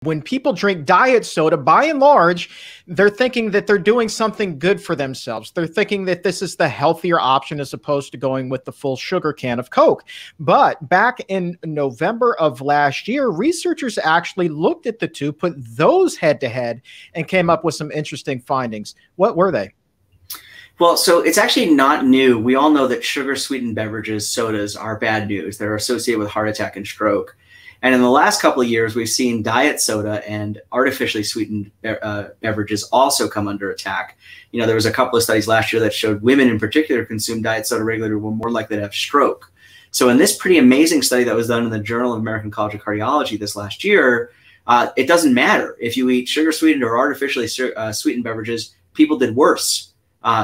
when people drink diet soda, by and large, they're thinking that they're doing something good for themselves. They're thinking that this is the healthier option as opposed to going with the full sugar can of Coke. But back in November of last year, researchers actually looked at the two, put those head to head, and came up with some interesting findings. What were they? Well, so it's actually not new. We all know that sugar-sweetened beverages, sodas, are bad news. They're associated with heart attack and stroke. And in the last couple of years, we've seen diet soda and artificially sweetened beverages also come under attack. You know, there was a couple of studies last year that showed women in particular who consume diet soda regularly were more likely to have stroke. So in this pretty amazing study that was done in the Journal of American College of Cardiology this last year, it doesn't matter if you eat sugar-sweetened or artificially sweetened beverages, people did worse.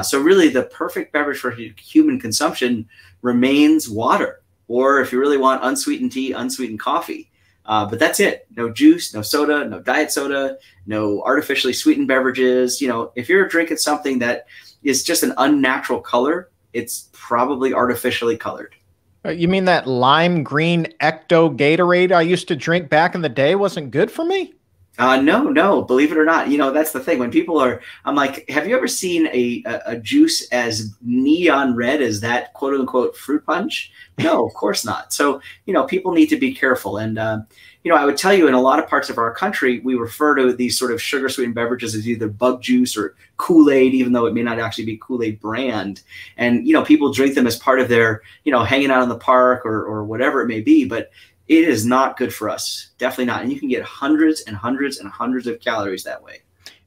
So really the perfect beverage for human consumption remains water. Or if you really want unsweetened tea, unsweetened coffee. But that's it. No juice, no soda, no diet soda, no artificially sweetened beverages. You know, if you're drinking something that is just an unnatural color, it's probably artificially colored. You mean that lime green Ecto Gatorade I used to drink back in the day wasn't good for me? No, believe it or not. You know, that's the thing. When people are, I'm like, have you ever seen a juice as neon red as that quote unquote fruit punch? No, of course not. So, you know, people need to be careful. And, you know, I would tell you in a lot of parts of our country, we refer to these sort of sugar sweetened beverages as either bug juice or Kool-Aid, even though it may not actually be Kool-Aid brand. And, you know, people drink them as part of their, you know, hanging out in the park or whatever it may be. But it is not good for us. Definitely not. And you can get hundreds and hundreds and hundreds of calories that way.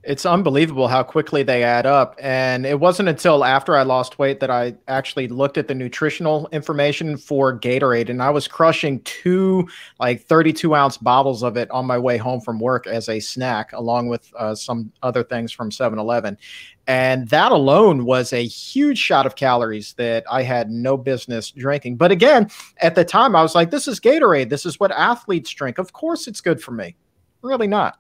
It's unbelievable how quickly they add up. And it wasn't until after I lost weight that I actually looked at the nutritional information for Gatorade. And I was crushing two like 32-ounce bottles of it on my way home from work as a snack, along with some other things from 7-Eleven. And that alone was a huge shot of calories that I had no business drinking. But again, at the time, I was like, this is Gatorade. This is what athletes drink. Of course it's good for me. Really not.